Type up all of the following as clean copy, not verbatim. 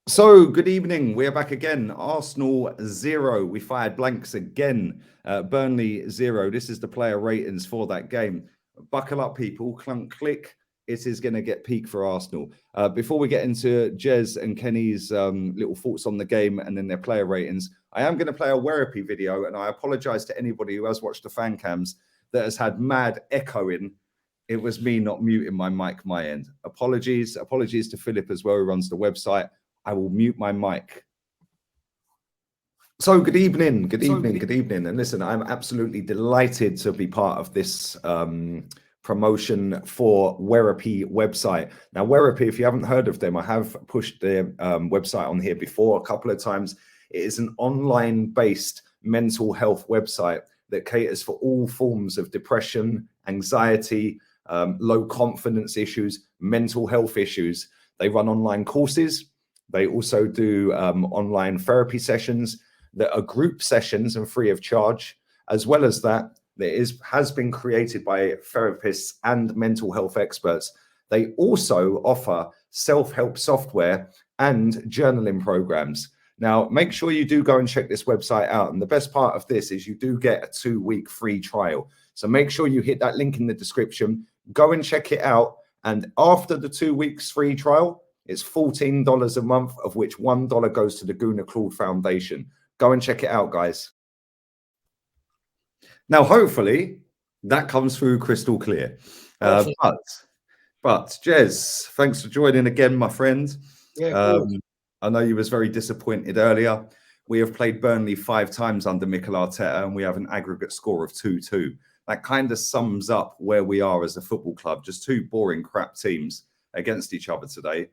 So, good evening. We are back again. Arsenal 0. We fired blanks again. Burnley 0. This is the player ratings for that game. Buckle up, people. Clunk, click. It is going to get peak for Arsenal. Before we get into Jez and Kenny's little thoughts on the game and then their player ratings, I am going to play a Werripy video, and I apologise to anybody who has watched the fan cams that has had mad echoing. It was me not muting my mic, my end. Apologies to Philip as well, who runs the website. I will mute my mic. So good evening. And listen, I'm absolutely delighted to be part of this promotion for Werripy website. Now, Werripy, if you haven't heard of them, I have pushed their website on here before a couple of times. It is an online-based mental health website that caters for all forms of depression, anxiety, low confidence issues, mental health issues. They run online courses. They also do online therapy sessions that are group sessions and free of charge. As well as that, has been created by therapists and mental health experts. They also offer self-help software and journaling programs. Now, make sure you do go and check this website out. And the best part of this is you do get a 2-week free trial. So make sure you hit that link in the description, go and check it out. And after the 2 weeks free trial, it's $14 a month, of which $1 goes to the Gunnar Claude Foundation. Go and check it out, guys. Now, hopefully, that comes through crystal clear. But Jez, thanks for joining again, my friend. Yeah, I know you was very disappointed earlier. We have played Burnley 5 times under Mikel Arteta, and we have an aggregate score of 2-2. That kind of sums up where we are as a football club. Just 2 boring crap teams against each other today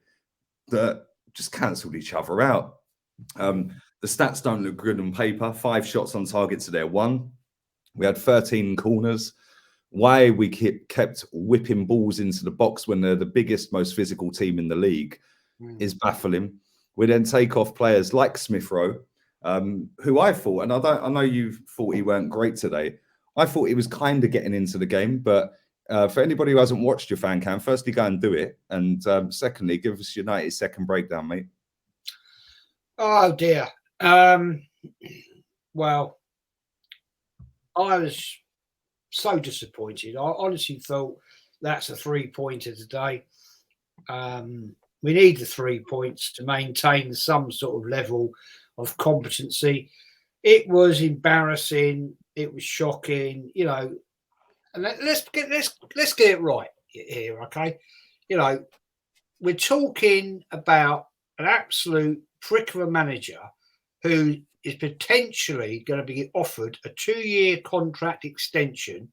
that just cancelled each other out. The stats don't look good on paper. 5 shots on target to their 1. We had 13 corners. Why we kept whipping balls into the box when they're the biggest, most physical team in the league is baffling. We then take off players like Smith Rowe, who I thought, and I know you thought he weren't great today. I thought he was kind of getting into the game, but for anybody who hasn't watched your fan cam, firstly, go and do it. And secondly, give us your 90-second breakdown, mate. Oh, dear. Well, I was so disappointed. I honestly thought that's a 3-pointer today. We need the 3 points to maintain some sort of level of competency. It was embarrassing. It was shocking, you know. And let's get it right here, okay? You know, we're talking about an absolute prick of a manager who is potentially going to be offered a 2-year contract extension,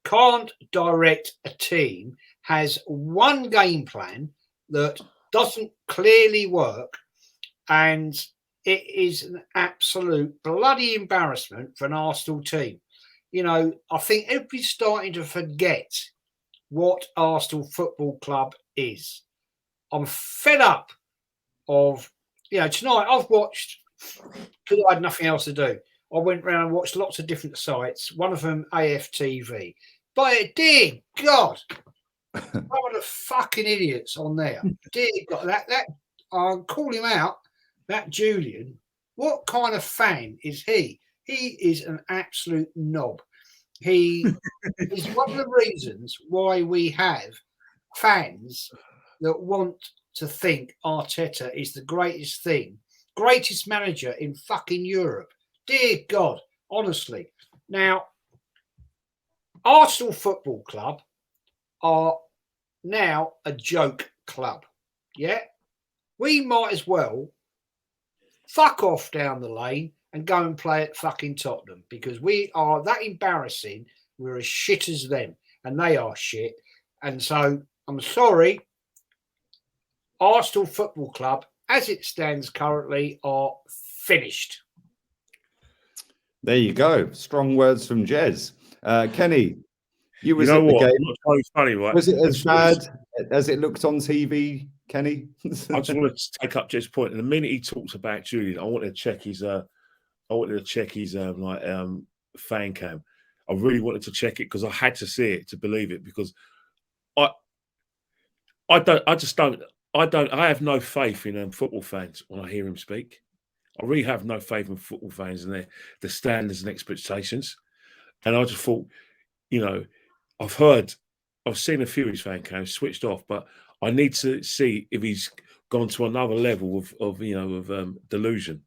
can't direct a team, has one game plan that doesn't clearly work, and it is an absolute bloody embarrassment for an Arsenal team. You know, I think everybody's starting to forget what Arsenal Football Club is. I'm fed up of, you know, tonight I've watched, because I had nothing else to do, I went around and watched lots of different sites, one of them AFTV. But dear God, one of the fucking idiots on there. Dear God, that I'll call him out, that Julian. What kind of fan is he? He is an absolute knob. He is one of the reasons why we have fans that want to think Arteta is the greatest manager in fucking Europe. Dear God, honestly. Now, Arsenal Football Club are now a joke club. Yeah? We might as well fuck off down the lane and go and play at fucking Tottenham, because we are that embarrassing. We're as shit as them, and they are shit. And so I'm sorry, Arsenal Football Club, as it stands currently, are finished. There you go. Strong words from Jez. Kenny, you was at the game. Not so funny, right? Was it as bad as it looked on TV, Kenny? I just wanted to take up Jez's point. And the minute he talks about Julian, I wanted to check his fan cam. I really wanted to check it because I had to see it to believe it, because I I have no faith in football fans when I hear him speak. I really have no faith in football fans and their standards and expectations. And I just thought, you know, I've seen a few of his fan cams switched off, but I need to see if he's gone to another level of delusion.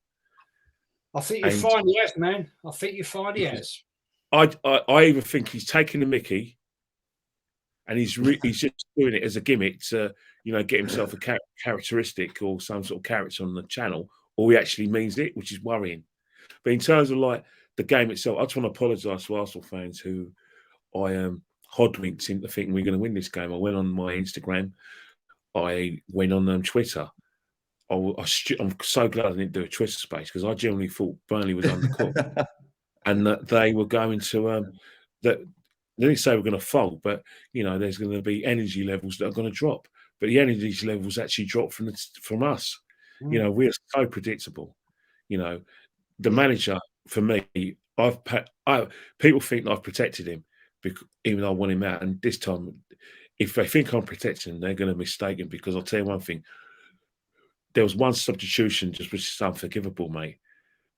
I think you find he has, man. I think you find he has. I even think he's taking the mickey, and he's just doing it as a gimmick to get himself a characteristic or some sort of character on the channel, or he actually means it, which is worrying. But in terms of like the game itself, I just want to apologise to Arsenal fans who I hoodwinked into thinking we're going to win this game. I went on my Instagram, I went on Twitter. I'm so glad I didn't do a Twitter space because I genuinely thought Burnley was undercooked and that they were going to that. They didn't say we're going to fold, but there's going to be energy levels that are going to drop. But the energy levels actually dropped from us. Mm. We're so predictable. The manager, for me, people think I've protected him, even though I want him out. And this time, if they think I'm protecting him, they're going to mistake him, because I'll tell you one thing. There was one substitution which is unforgivable, mate.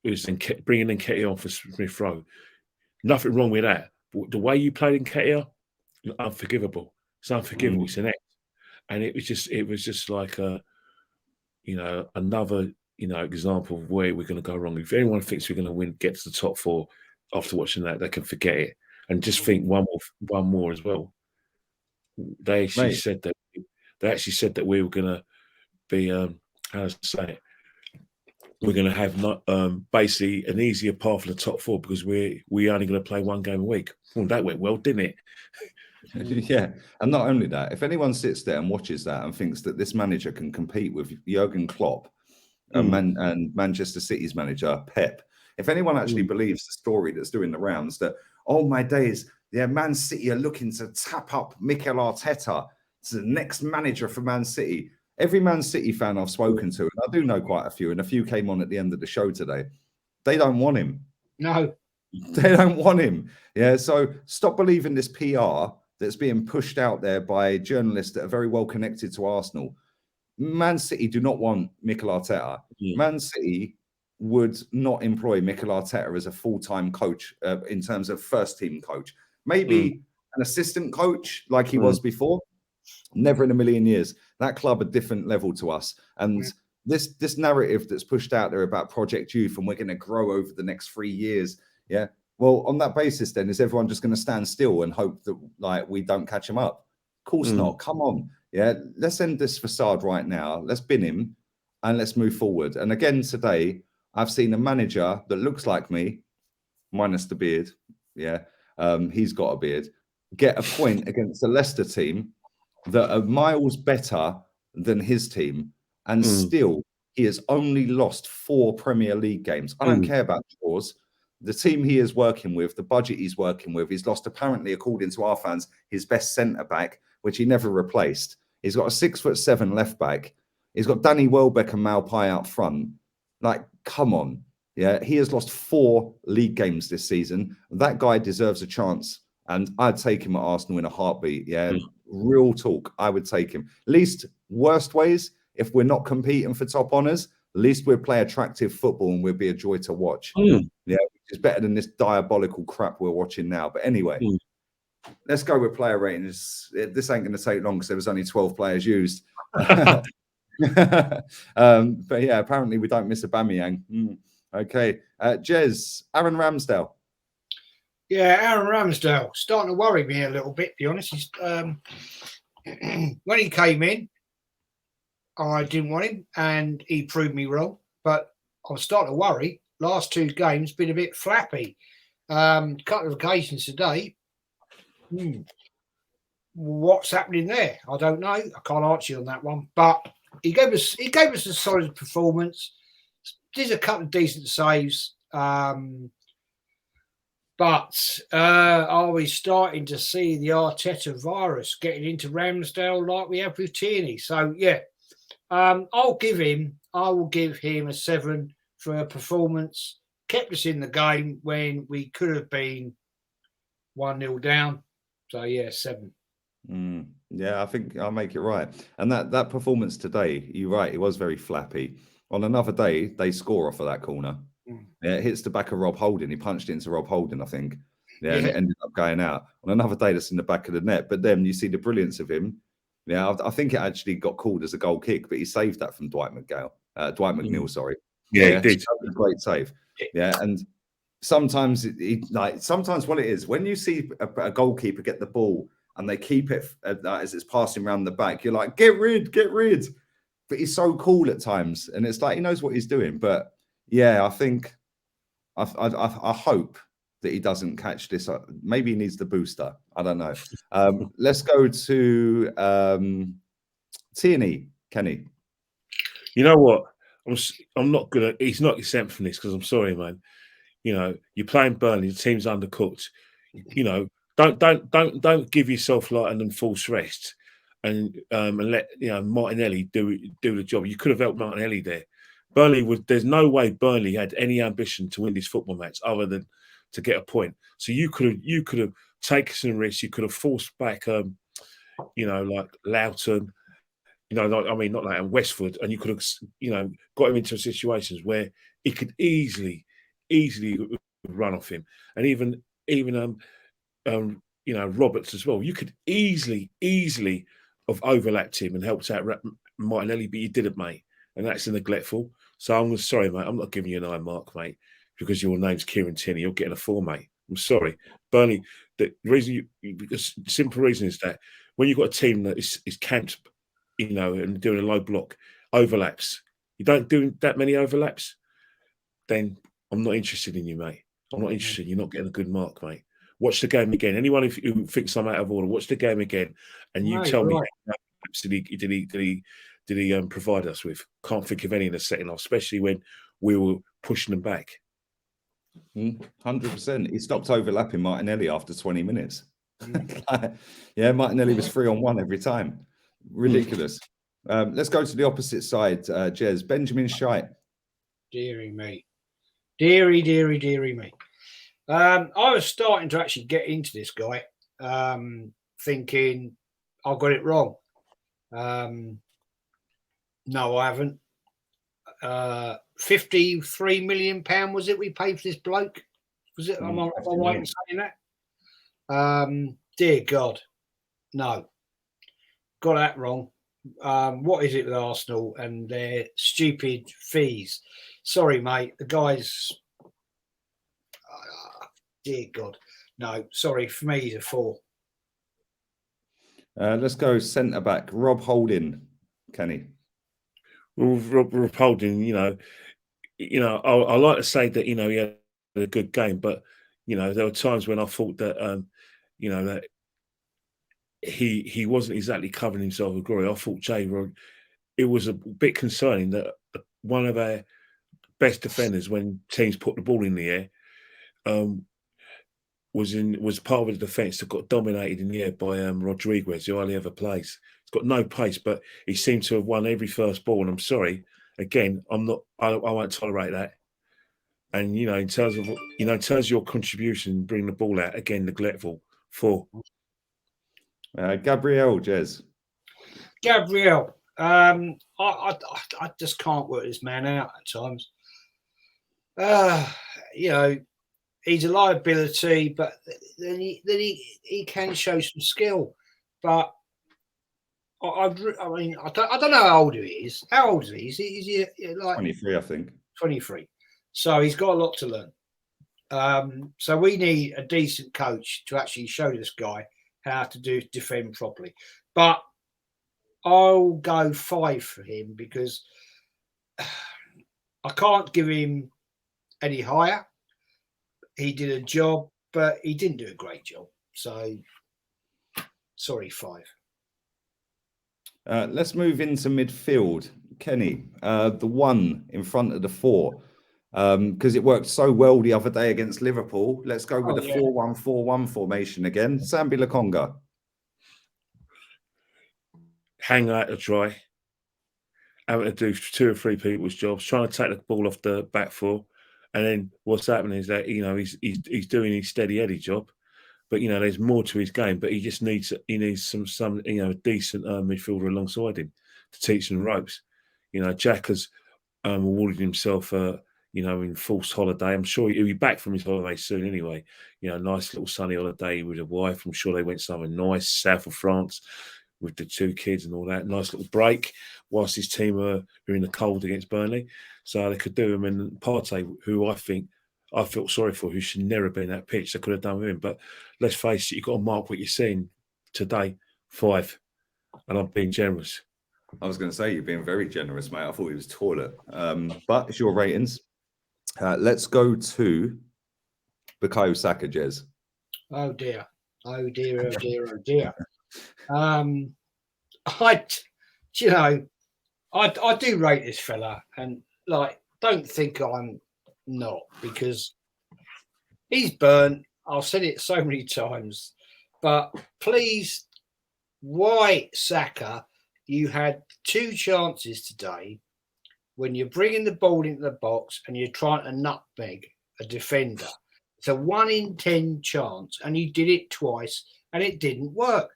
It was bringing Nketiah on for Smith Rowe. Nothing wrong with that. But the way you played Nketiah, unforgivable. It's unforgivable. It's an act. And it was just like another example of where we're going to go wrong. If anyone thinks we're going to win, get to the top four after watching that, they can forget it. And just think one more as well. They actually said that we were going to be how to say it. We're going to have basically an easier path to the top four because we're only going to play one game a week. Well, that went well, didn't it? Yeah, and not only that, if anyone sits there and watches that and thinks that this manager can compete with Jurgen Klopp and Manchester City's manager Pep, if anyone actually believes the story that's doing the rounds that, oh my days, Man City are looking to tap up Mikel Arteta to the next manager for Man City. Every Man City fan I've spoken to, and I do know quite a few, and a few came on at the end of the show today, they don't want him. No. They don't want him. Yeah, so stop believing this PR that's being pushed out there by journalists that are very well connected to Arsenal. Man City do not want Mikel Arteta. Man City would not employ Mikel Arteta as a full-time coach in terms of first-team coach. Maybe an assistant coach like he was before. Never in a million years. That club a different level to us. And this narrative that's pushed out there about Project Youth and we're going to grow over the next 3 years. Yeah. Well, on that basis, then, is everyone just going to stand still and hope that we don't catch him up? Of course not. Come on. Yeah. Let's end this facade right now. Let's bin him and let's move forward. And again, today, I've seen a manager that looks like me, minus the beard. Yeah. He's got a beard. Get a point against the Leicester team that are miles better than his team, and still he has only lost 4 Premier League games. I don't care about draws. The team he is working with, the budget he's working with, he's lost, apparently, according to our fans, his best centre-back, which he never replaced. He's got a 6'7" left-back. He's got Danny Welbeck and Malpai out front. Like, come on. Yeah, he has lost 4 league games this season. That guy deserves a chance. And I'd take him at Arsenal in a heartbeat. Yeah, real talk. I would take him. Least worst ways, if we're not competing for top honours, at least we'll play attractive football and we'll be a joy to watch. Yeah, which is better than this diabolical crap we're watching now. But anyway, let's go with player ratings. This ain't going to take long because there was only 12 players used. But yeah, apparently we don't miss a Aubameyang. Okay, Jez, Aaron Ramsdale. Yeah, Aaron Ramsdale starting to worry me a little bit, to be honest. He's, when he came in, I didn't want him, and he proved me wrong. But I was starting to worry. Last 2 games been a bit flappy. Couple of occasions today. What's happening there? I don't know. I can't answer you on that one. But he gave us a solid performance. Did a couple of decent saves. But are we starting to see the Arteta virus getting into Ramsdale like we have with Tierney? So, yeah, I will give him a 7 for a performance. Kept us in the game when we could have been 1-0 down. So, yeah, 7. Yeah, I think I'll make it right. And that performance today, you're right, it was very flappy. On another day, they score off of that corner. Yeah, it hits the back of Rob Holding. He punched it into Rob Holding, I think. Yeah, and it ended up going out. On another day, that's in the back of the net. But then you see the brilliance of him. Yeah, I think it actually got called as a goal kick, but he saved that from Dwight McNeil, sorry. Yeah, he did. That was a great save. Yeah, and sometimes sometimes what it is, when you see a goalkeeper get the ball and they keep it as it's passing around the back, you're like, get rid. But he's so cool at times, and it's like he knows what he's doing. But yeah, I think I hope that he doesn't catch this. Maybe he needs the booster. I don't know. Let's go to Tierney, Kenny. You know what? I'm not gonna. He's not exempt from this because I'm sorry, man. You know, you're playing Burnley. The team's undercooked. You know, don't give yourself like an false rest and let Martinelli do the job. You could have helped Martinelli there. There's no way Burnley had any ambition to win this football match other than to get a point. So you could have taken some risks. You could have forced back, like Loughton. Not Loughton, Westwood, and you could have, got him into situations where he could easily run off him, and even Roberts as well. You could easily have overlapped him and helped out Martinelli, but you didn't, mate, and that's neglectful. So I'm sorry, mate. I'm not giving you an eye mark, mate, because your name's Kieran Tierney. You're getting a 4, mate. I'm sorry, Burnley. The reason because the simple reason is that when you've got a team that is camped, and doing a low block overlaps, you don't do that many overlaps, then I'm not interested in you, mate. I'm not interested. You're not getting a good mark, mate. Watch the game again. Anyone who thinks I'm out of order, watch the game again, and you tell me how did he provide us with. Can't think of any in the second half, especially when we were pushing them back. 100%. He stopped overlapping Martinelli after 20 minutes. Yeah, Martinelli was 3-on-1 every time. Ridiculous. Let's go to the opposite side, Jez. Benjamin Shite. Deary me. Deary me. I was starting to actually get into this guy, thinking I got it wrong. No, I haven't. £53 million was it we paid for this bloke? Was it? Am I right in saying that? Dear God, no. Got that wrong. What is it with Arsenal and their stupid fees? Sorry, mate. The guys. Dear God, no. Sorry, for me, he's a 4. Let's go centre back. Rob Holding, Kenny. Well, Rob Holding, I like to say that he had a good game, but there were times when I thought that that he wasn't exactly covering himself with glory. I thought it was a bit concerning that one of our best defenders, when teams put the ball in the air, was part of the defence that got dominated in the air by Rodriguez, who hardly ever plays. He's got no pace, but he seemed to have won every first ball. And I'm sorry, again, I won't tolerate that. And in terms of your contribution, bringing the ball out, again, neglectful. 4. Gabriel, Jez. Gabriel. I just can't work this man out at times. He's a liability, but then he can show some skill. But I don't know how old he is. How old is he? Is he like 23? I think 23. So he's got a lot to learn. So we need a decent coach to actually show this guy how to defend properly. But I'll go 5 for him because I can't give him any higher. He did a job, but he didn't do a great job. So, sorry, 5. Let's move into midfield. Kenny, the 1 in front of the 4, because it worked so well the other day against Liverpool. Let's go with the 4-1-4-1 formation again. Sambi Lokonga. Hang out to dry. Having to do 2 or 3 people's jobs, trying to take the ball off the back 4. And then what's happening is that he's doing his steady Eddie job, But there's more to his game. But he needs some decent midfielder alongside him to teach him the ropes. Jack has awarded himself in forced holiday. I'm sure he'll be back from his holiday soon anyway. Nice little sunny holiday with a wife. I'm sure they went somewhere nice, south of France, with the 2 kids and all that. Nice little break whilst his team are in the cold against Burnley. So they could do him. And Partey, who I felt sorry for, who should never have been that pitch, they could have done with him. But let's face it, you've got to mark what you're seeing today. 5. And I'm being generous. I was going to say, you're being very generous, mate. I thought he was taller. But it's your ratings. Let's go to Bukayo Saka, Jez. Oh dear. Oh dear, oh dear, oh dear. I do rate this fella, and don't think I'm not, because he's burnt. I've said it so many times, but please, why, Saka? You had 2 chances today when you're bringing the ball into the box and you're trying to nutmeg a defender. It's a 1 in 10 chance, and you did it twice and it didn't work.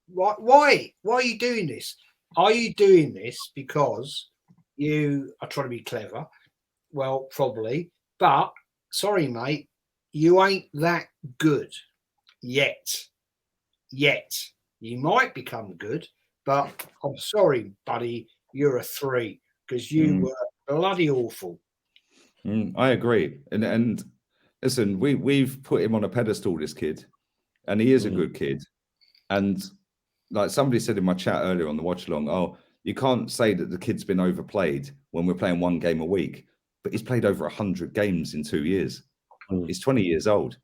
Why are you doing this? Are you doing this because you are trying to be clever? Well, probably. But, sorry, mate, you ain't that good yet. You might become good, but I'm sorry, buddy, you're a 3, because you were bloody awful. I agree. And listen, we've put him on a pedestal, this kid, and he is a good kid. And like somebody said in my chat earlier on the watch along, oh, you can't say that the kid's been overplayed when we're playing 1 game a week, but he's played over 100 games in 2 years. He's 20 years old,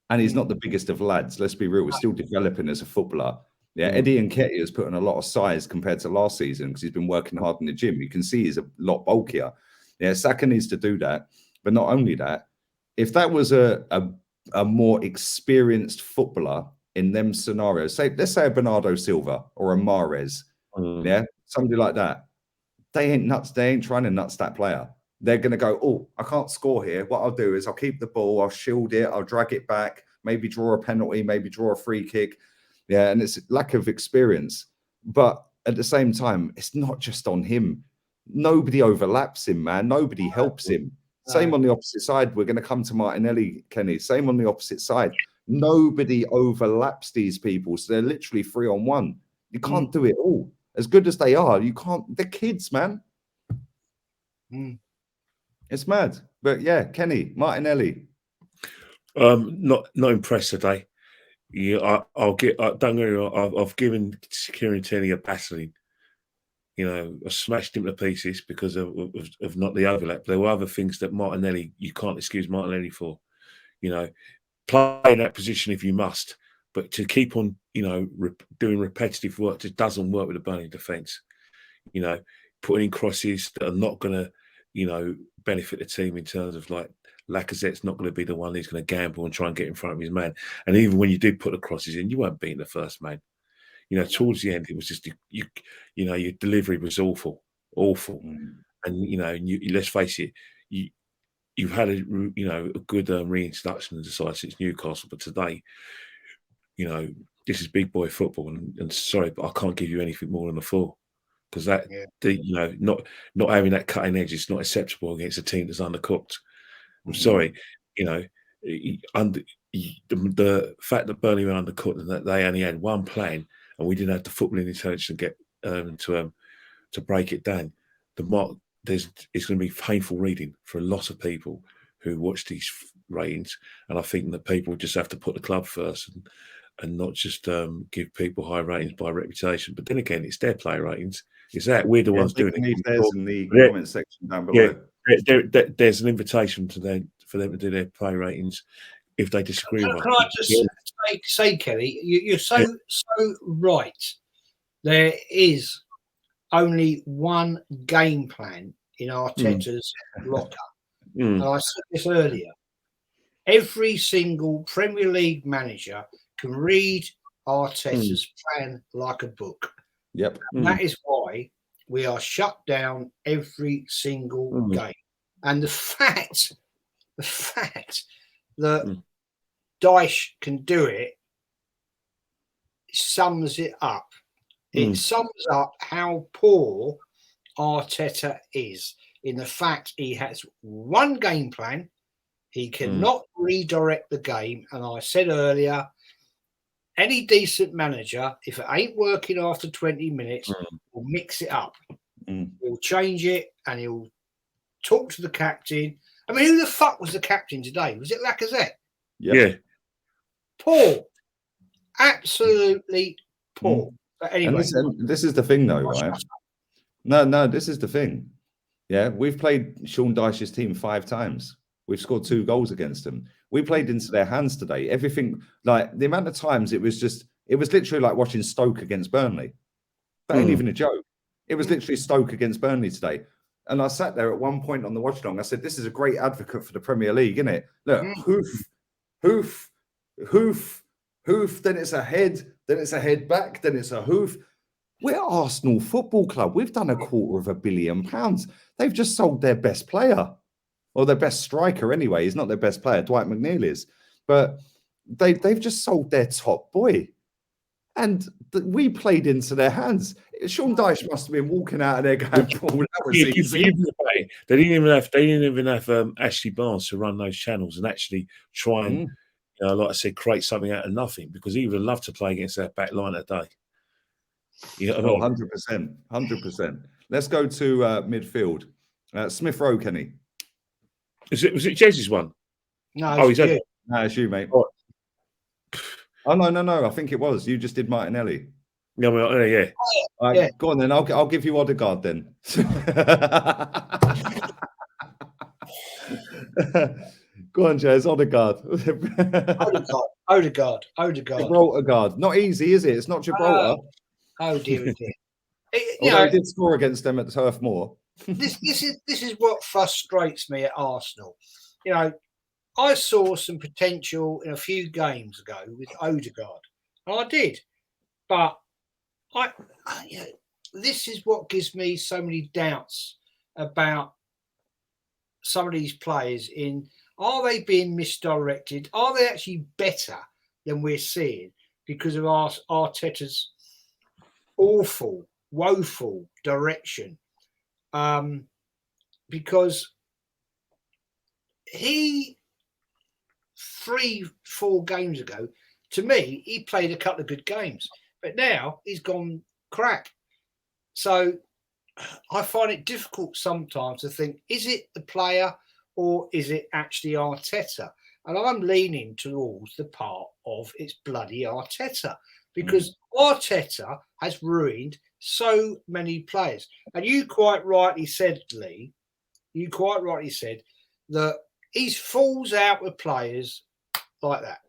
and he's not the biggest of lads. Let's be real, we're still developing as a footballer. Yeah, Eddie Nketiah has put on a lot of size compared to last season because he's been working hard in the gym. You can see he's a lot bulkier. Yeah, Saka needs to do that. But not only that, if that was a more experienced footballer in them scenarios, let's say a Bernardo Silva or a Mahrez, yeah, somebody like that, they ain't nuts. They ain't trying to nuts that player. They're going to go, oh, I can't score here. What I'll do is I'll keep the ball, I'll shield it, I'll drag it back, maybe draw a penalty, maybe draw a free kick. Yeah, and it's lack of experience. But at the same time, it's not just on him. Nobody overlaps him, man. Nobody helps him. Same on the opposite side. We're going to come to Martinelli, Kenny. Same on the opposite side. Nobody overlaps these people. So they're literally 3-on-1. You can't do it all. As good as they are, you can't. They're kids, man. It's mad. But yeah, Kenny, Martinelli. Not impressed today. Yeah, I'll get. Don't get me wrong, I've given Kieran Tierney a battering. I smashed him to pieces because of not the overlap. There were other things that Martinelli, you can't excuse Martinelli for. Play in that position if you must, but to keep on, doing repetitive work just doesn't work with a Burnley defence. Putting in crosses that are not going to, benefit the team in terms of like Lacazette's not going to be the one who's going to gamble and try and get in front of his man. And even when you did put the crosses in, you weren't beating the first man. Towards the end, it was just your delivery was awful. And let's face it, you've had a good reintroduction of the side since Newcastle, but today, this is big boy football, and sorry, but I can't give you anything more than a 4. Because not having that cutting edge is not acceptable against a team that's undercooked. I'm sorry, the fact that Burnley were undercooked and that they only had one plan and we didn't have the footballing intelligence to get to break it down. It's going to be painful reading for a lot of people who watch these ratings, and I think that people just have to put the club first and not just give people high ratings by reputation. But then again, it's their player ratings. It's that we're the ones doing it. Leave theirs in the comment section down below. There's an invitation for them to do their player ratings if they disagree with us. Can I just say, Kelly, you're so right. There is only one game plan in Arteta's locker. And I said this earlier. Every single Premier League manager can read Arteta's plan like a book. Yep. And that is why we are shut down every single game. And the fact that Dyche can do it, sums it up. It sums up how poor Arteta is in the fact he has one game plan. He cannot redirect the game. And I said earlier, any decent manager, if it ain't working after 20 minutes, will mix it up. He'll change it and he'll talk to the captain. I mean, who the fuck was the captain today? Was it Lacazette? Yep. Yeah. Poor. Absolutely poor. But anyway. And this is the thing, though, right? No, this is the thing. Yeah, we've played Sean Dyche's team 5 times. We've scored 2 goals against them. We played into their hands today. Everything, like the amount of times it was literally like watching Stoke against Burnley. That ain't even a joke. It was literally Stoke against Burnley today. And I sat there at one point on the watch along. I said, this is a great advocate for the Premier League, isn't it? Look, hoof, then it's a head, then it's a head back, then it's a hoof. We're Arsenal Football Club. We've done £250 million. They've just sold their best player, or their best striker anyway. He's not their best player. Dwight McNeil is. But they've just sold their top boy. And we played into their hands. Sean Dyche must have been walking out of there going, "Paul, that was easy." They didn't even have Ashley Barnes to run those channels and actually try and, you know, like I said, create something out of nothing, because he would have loved to play against that back line today. You know what I mean? 100%. Let's go to midfield. Smith Rowe, Kenny. Was it Jez's one? No, he's no, it's you, mate. Oh no! I think it was. You just did Martinelli. Yeah, well, yeah. Yeah. Go on then. I'll give you Ødegaard then. Go on, Jez. Ødegaard. Ødegaard. Not easy, is it? It's not Gibraltar. Oh dear. Although he did score against them at Turf Moor. This is what frustrates me at Arsenal. You know, I saw some potential in a few games ago with Ødegaard, and I did, but this is what gives me so many doubts about some of these players. Are they being misdirected? Are they actually better than we're seeing because of Arteta's awful, woeful direction? Because he 3-4 games ago, to me, he played a couple of good games, but now he's gone crap. So I find it difficult sometimes to think, is it the player or is it actually Arteta? And I'm leaning towards the part of it's bloody Arteta, because Arteta has ruined so many players. And you quite rightly said, Lee, that he falls out with players like that.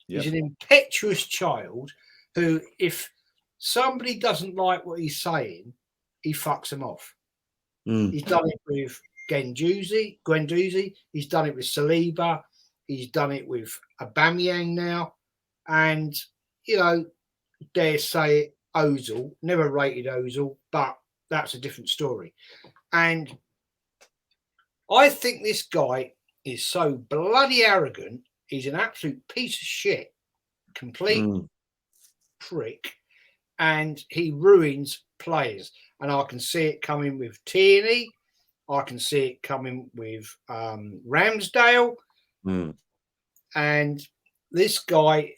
Yep. He's an impetuous child who, if somebody doesn't like what he's saying, he fucks them off. He's done it with Guendouzi. He's done it with Saliba. He's done it with Aubameyang now. And, you know, dare say it, Ozil. Never rated Ozil, but that's a different story. And I think this guy is so bloody arrogant. He's an absolute piece of shit, complete prick, and he ruins players. And I can see it coming with Tierney. I can see it coming with Ramsdale. And this guy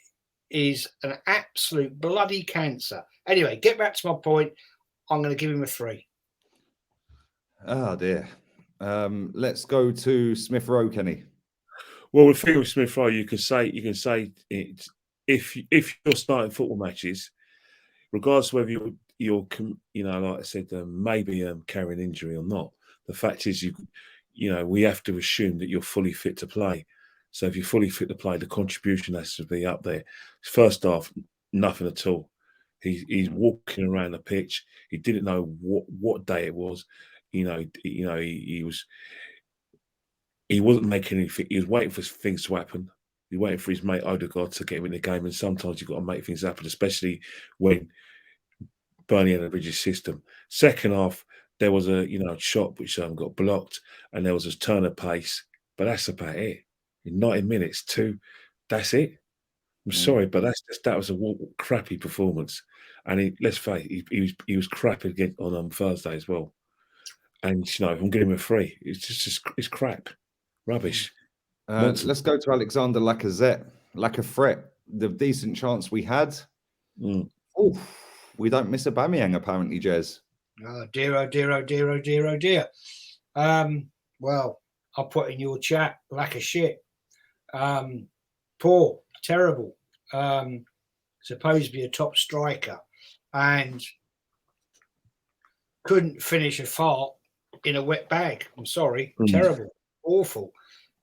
is an absolute bloody cancer. Anyway, get back to my point. I'm going to give him a 3. Oh, dear. Let's go to Smith Rowe, Kenny. Well, the thing with Smith Rowe, you can say it, if you're starting football matches, regardless of whether you're you know, like I said, maybe carrying injury or not. The fact is, you know, we have to assume that you're fully fit to play. So if you're fully fit to play, the contribution has to be up there. First half, nothing at all. He's walking around the pitch. He didn't know what day it was. He wasn't making anything. He was waiting for things to happen. He was waiting for his mate Ødegaard to get him in the game. And sometimes you've got to make things happen, especially when Burnley had a rigid system. Second half, there was a shot which got blocked, and there was a turn of pace. But that's about it. In 90 minutes, two That's it. I'm sorry, but that was a crappy performance. And let's face it, he was crap again on Thursday as well. And I'm getting him a free. It's crap, rubbish. Let's go to Alexander Lacazette. Lacazette, the decent chance we had. Oh, we don't miss Aubameyang apparently, Jez. Oh dear, oh dear, oh dear, oh dear, oh dear. Well, I'll put in your chat, lack of shit. Poor, terrible. Supposed to be a top striker and couldn't finish a fart in a wet bag. I'm sorry. Terrible. Awful.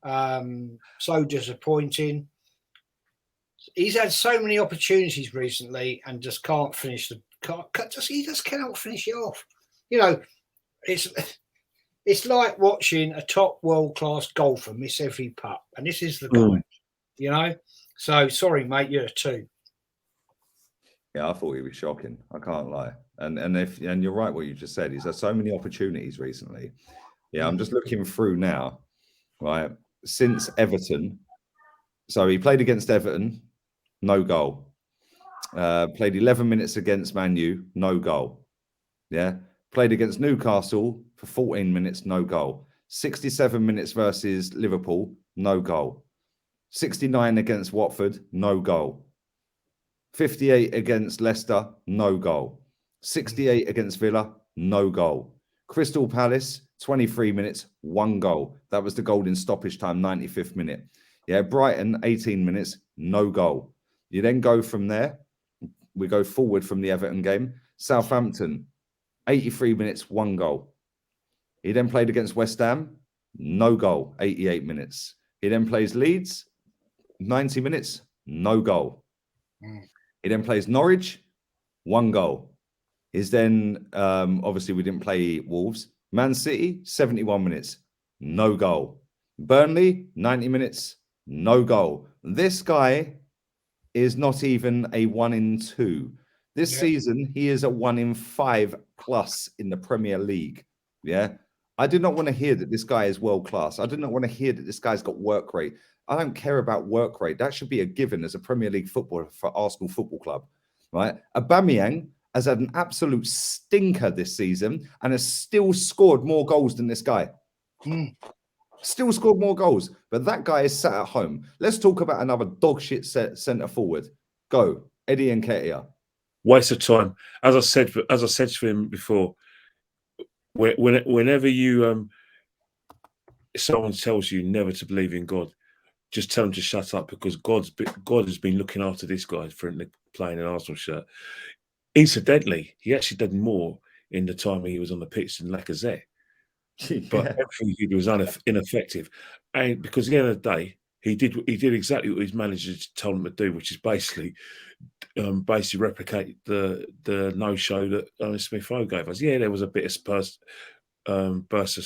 So disappointing. He's had so many opportunities recently and just can't finish he just cannot finish it off. It's like watching a top world-class golfer miss every putt, and this is the guy, So sorry, mate, you're a 2. Yeah, I thought he was shocking. I can't lie. And you're right what you just said. He's had so many opportunities recently. Yeah, I'm just looking through now. Right, since Everton, so he played against Everton, no goal. Played 11 minutes against Man U, no goal. Yeah, played against Newcastle for 14 minutes, no goal. 67 minutes versus Liverpool, no goal. 69 against Watford, no goal. 58 against Leicester, no goal. 68 against Villa, no goal. Crystal Palace, 23 minutes, 1 goal. That was the goal in stoppage time, 95th minute. Yeah, Brighton, 18 minutes, no goal. You then go from there. We go forward from the Everton game. Southampton, 83 minutes, 1 goal. He then played against West Ham, no goal, 88 minutes. He then plays Leeds, 90 minutes, no goal. He then plays Norwich, 1 goal. He's then, obviously we didn't play Wolves. Man City, 71 minutes, no goal. Burnley, 90 minutes, no goal. This guy is not even a 1 in 2. This season, he is a 1 in 5 plus in the Premier League. Yeah. I do not want to hear that this guy is world class. I do not want to hear that this guy's got work rate. I don't care about work rate. That should be a given as a Premier League footballer for Arsenal Football Club, right? Aubameyang has had an absolute stinker this season and has still scored more goals than this guy. Still scored more goals, but that guy is sat at home. Let's talk about another dog shit centre forward. Go, Eddie Nketiah. Waste of time. As I said to him before, whenever someone tells you never to believe in God, just tell him to shut up, because God has been looking after this guy for playing an Arsenal shirt. Incidentally, he actually did more in the time he was on the pitch than Lacazette. But everything he did was ineffective. And because at the end of the day, he did exactly what his manager told him to do, which is basically replicate the no-show that Smith Rowe gave us. Yeah, there was a bit of burst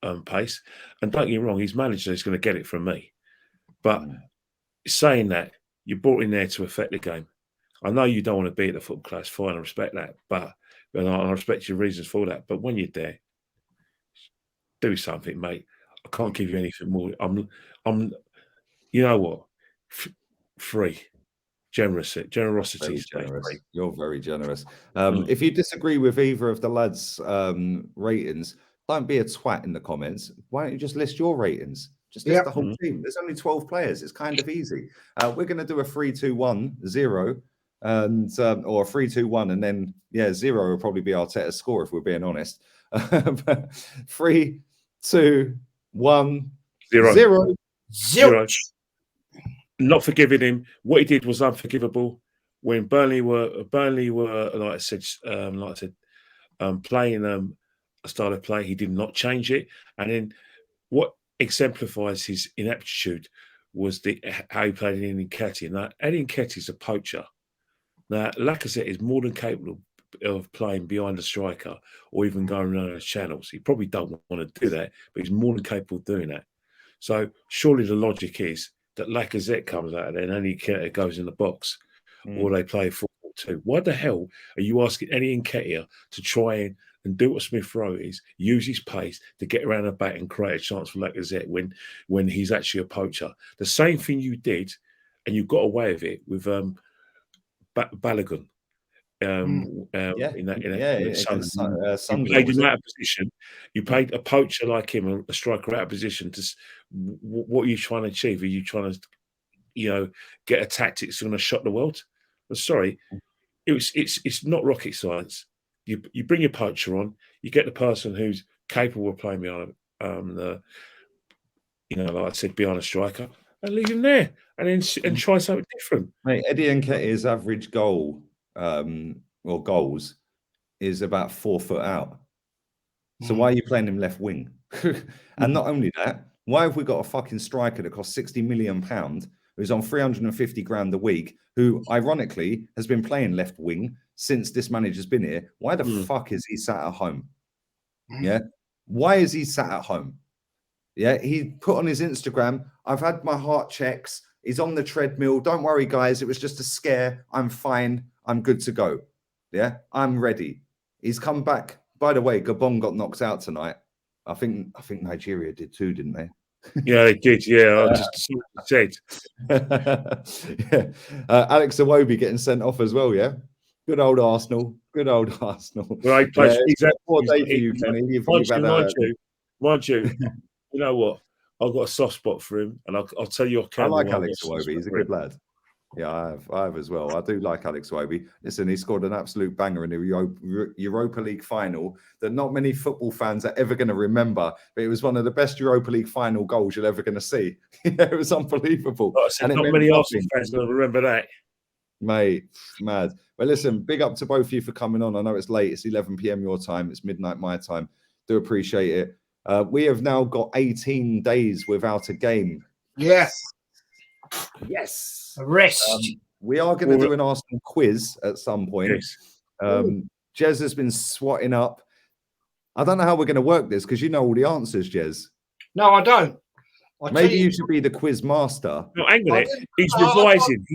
of pace. And don't get me wrong, his manager is going to get it from me. But saying that, you're brought in there to affect the game. I know you don't want to be at the football class, fine, I respect that. But I respect your reasons for that. But when you're there, do something, mate. I can't give you anything more. I'm you know what? Free. Generosity. Very generous. You're very generous. If you disagree with either of the lads' ratings, don't be a twat in the comments. Why don't you just list your ratings? Just list the whole team. There's only 12 players. It's kind of easy. We're going to do a 3-2-1-0 and or a 3-2-1, and then 0 will probably be Arteta's score if we're being honest. 3, 2, 1, 0. Not forgiving him. What he did was unforgivable. When Burnley were like I said, playing a style of play, he did not change it. And then what exemplifies his ineptitude was how he played in Nketiah. Now, Eddie Nketiah is a poacher. Now, Lacazette is more than capable of playing behind the striker or even going around those channels. He probably don't want to do that, but he's more than capable of doing that. So surely the logic is that Lacazette comes out and then Nketiah goes in the box, or they play 4-4-2. Why the hell are you asking Eddie Nketiah to try and do what Smith Rowe is, use his pace to get around the back and create a chance for Lacazette when he's actually a poacher? The same thing you did and you got away with it with Balogun. In that you played him out of position. You paid a poacher like him, a striker out of position. What are you trying to achieve? Are you trying to, get a tactic that's going to shock the world? I'm sorry, it's not rocket science. You bring your poacher on, you get the person who's capable of playing behind like I said, behind a striker, and leave him there, and try something different. Mate, Eddie Nketiah's average goal or goals is about 4 foot out. So why are you playing him left wing? And not only that, why have we got a fucking striker that costs £60 million, who's on 350 grand a week, who ironically has been playing left wing since this manager's been here? Why the fuck is he sat at home? Yeah. Why is he sat at home? Yeah. He put on his Instagram, I've had my heart checks. He's on the treadmill. Don't worry, guys. It was just a scare. I'm fine. I'm good to go. Yeah. I'm ready. He's come back. By the way, Gabon got knocked out tonight. I think Nigeria did too, didn't they? Yeah, they did. Yeah, I just said. Yeah. Alex Iwobi getting sent off as well. Yeah, good old Arsenal. Good old Arsenal. Right, it's a poor day for you, Kenny. Mind you, you know what? I've got a soft spot for him, and I'll tell you. I like Alex Iwobi. He's a good lad. Yeah, I have as well. I do like Alex Iwobi. Listen, he scored an absolute banger in the Europa League final that not many football fans are ever going to remember, but it was one of the best Europa League final goals you're ever going to see. It was unbelievable. And not many Arsenal fans will remember that. Mate, mad. Well, listen, big up to both of you for coming on. I know it's late. It's 11 p.m. your time. It's midnight my time. Do appreciate it. We have now got 18 days without a game. Yes. Yes. A rest. We are going to do an Arsenal quiz at some point. Yes. Jez has been swatting up. I don't know how we're going to work this because you know all the answers, Jez. No, I don't. Maybe you should be the quiz master. No, hang on it. He's revising.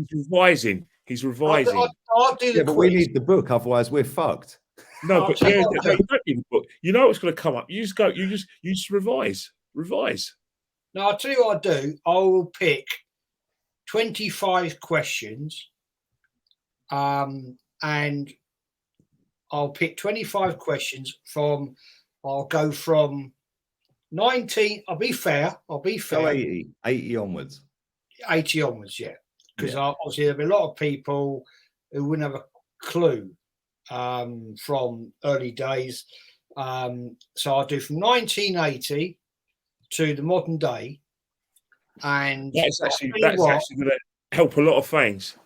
He's revising. I'll do the but quiz. we need the book, otherwise we're fucked. No, but you don't need the book. You know what's going to come up. You just revise. No, I'll tell you what I'll do. I will pick 25 questions, and I'll pick 25 questions from. I'll go from 19. I'll be fair. Go 80 onwards. 80 onwards, yeah. Because obviously there'll be a lot of people who wouldn't have a clue from early days. So I'll do from 1980 to the modern day. And that's actually going to help a lot of fans.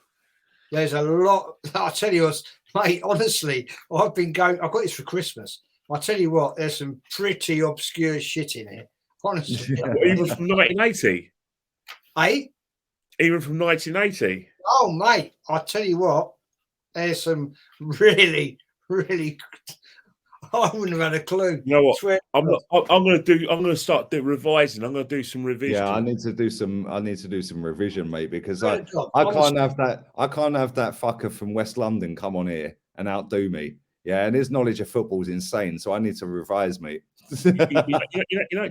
There's a lot. I'll tell you what, mate, honestly, I've got this for Christmas. I'll tell you what, there's some pretty obscure shit in here. Honestly. Even from 1980? Eh? Even from 1980? Oh, mate, I'll tell you what, there's some really, really. I wouldn't have had a clue. You know what? I'm going to start revising. I'm going to do some revision. Yeah, I need to do some revision, mate, because I can't have that fucker from West London come on here and outdo me. Yeah, and his knowledge of football is insane, so I need to revise, mate.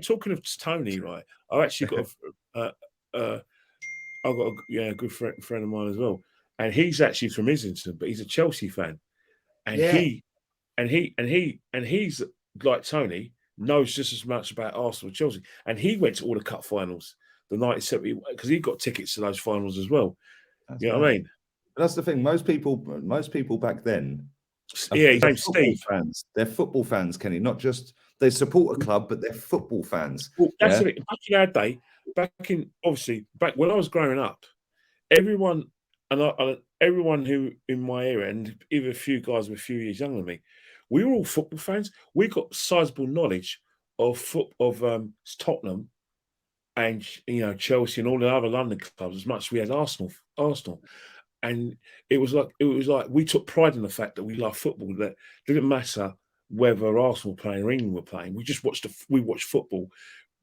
Talking of Tony, right? I've actually got a good friend of mine as well, and he's actually from Islington, but he's a Chelsea fan, and he's like Tony, knows just as much about Arsenal and Chelsea, and he went to all the cup finals, the 97, because he got tickets to those finals as well. What I mean? But that's the thing. Most people back then, his name's Steve. Fans. They're football fans, Kenny. Not just they support a club, but they're football fans. Well, that's it. Back in our day, back when I was growing up, everyone who in my area, and even a few guys were a few years younger than me, we were all football fans. We got sizable knowledge of Tottenham and Chelsea and all the other London clubs as much as we had Arsenal. And it was like we took pride in the fact that we love football. That didn't matter whether Arsenal were playing or England were playing. We just watched football,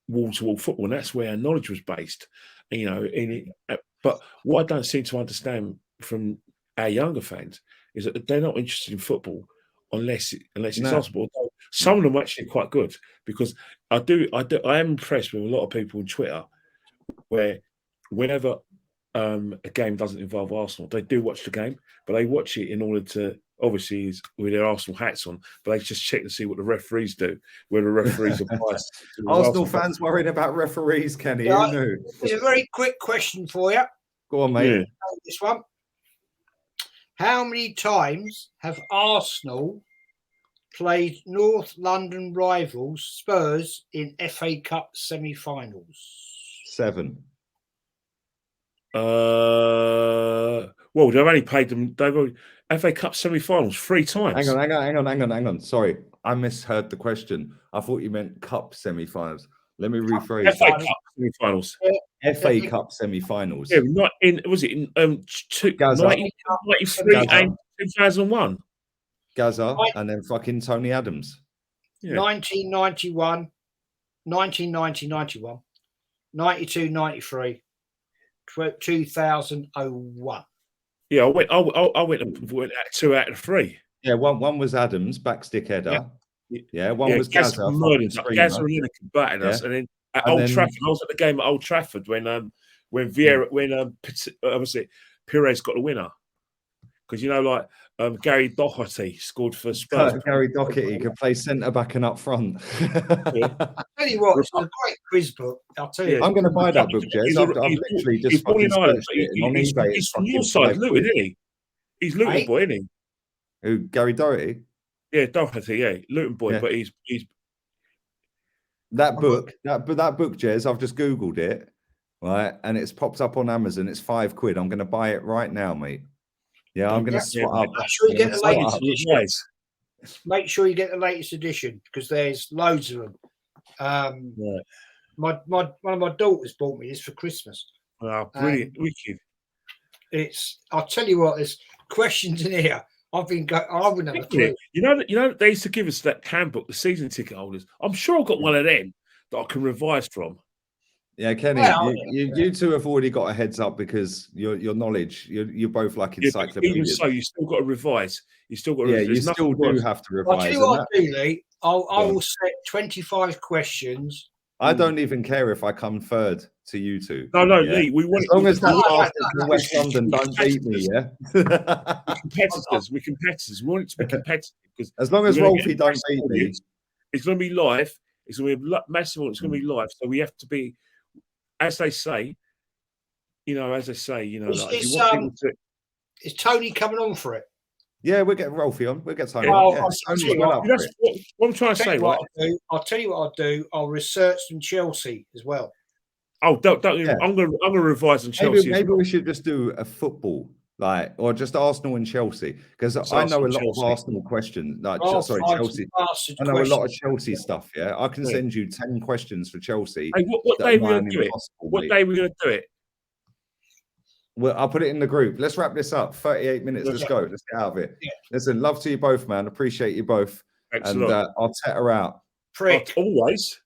wall-to-wall football, and that's where our knowledge was based. But what I don't seem to understand from our younger fans is that they're not interested in football unless it's Arsenal. Some of them are actually quite good, because I am impressed with a lot of people on Twitter where whenever a game doesn't involve Arsenal. They do watch the game, but they watch it in order to, obviously, with their Arsenal hats on, but they just check to see what the referees do, where the referees are biased. Arsenal fans worried about referees, Kenny. Yeah, Who knew? There's a very quick question for you. Go on, mate. Yeah. This one. How many times have Arsenal played North London rivals Spurs in FA Cup semi-finals? 7. Well, they've only played them. They've only, FA Cup semi-finals 3 times. Hang on. Sorry, I misheard the question. I thought you meant cup semi-finals. Let me rephrase. FA Cup semi-finals. FA Cup semi-finals. Yeah, not in. Was it in 1993 and 2001? Gaza and then fucking Tony Adams. Yeah. 1991, 1990-91, 92-93, 2001. Yeah, I went at 2 out of 3. Yeah, one was Adams, backstick header. Yeah, one was Gaza Gaza. Gaza and Lineker batting us, and then at Old Trafford, I was at the game at Old Trafford when Vieira, obviously Perez got the winner, because Gary Doherty scored for Spurs. Gary Doherty could play centre back and up front. I'll tell you what, it's a great quiz book. I'll tell you. I'm going to buy that book, Jez. I've literally just fucking searched it on eBay. He's from your side, Luton, isn't he? He's Luton boy, isn't he? Who, Gary Doherty? Yeah, Doherty, yeah, Luton boy, but he's that book, Jez. I've just Googled it, right, and it's popped up on Amazon. It's £5. I'm going to buy it right now, mate. Yeah, I'm going to swap up. Make sure you get the latest edition. Make sure you get the latest edition, because there's loads of them. One of my daughters bought me this for Christmas. Oh, brilliant, wicked. I'll tell you what, there's questions in here. I wouldn't have a clue. You know, they used to give us that handbook, the season ticket holders. I'm sure I've got one of them that I can revise from. Yeah, Kenny, you two have already got a heads up, because your knowledge, you're both like encyclopedias. Even so, you still got to revise. You still got to revise. You still do have to revise. I'll tell you what I'll do, Lee. I will set 25 questions. I don't even care if I come third to you two. No, Lee. We want as long as that bastard from West London don't beat me, yeah. We're competitors. We want it to be competitive, because as long as Rolfie don't beat me, it's going to be live. It's going to be massive. It's going to be live. So we have to be, as they say. Is Tony coming on for it? Yeah, we'll get Rolfie on. We'll get Tony. What I'm trying to say, right? I'll tell you what I'll do. I'll research some Chelsea as well. Oh, don't. Yeah. I'm going to revise on Chelsea. Maybe we should just do a football, or just Arsenal and Chelsea, because I know a lot of Arsenal questions. Chelsea. I know a lot of Chelsea stuff. Yeah, I can send you 10 questions for Chelsea. Hey, what day are we going to do it? What day are we going to do it? Well, I'll put it in the group. Let's wrap this up. 38 minutes. Let's go. Let's get out of it. Yeah. Listen, love to you both, man. Appreciate you both. Thanks and I'll tet her out. Prick. Always.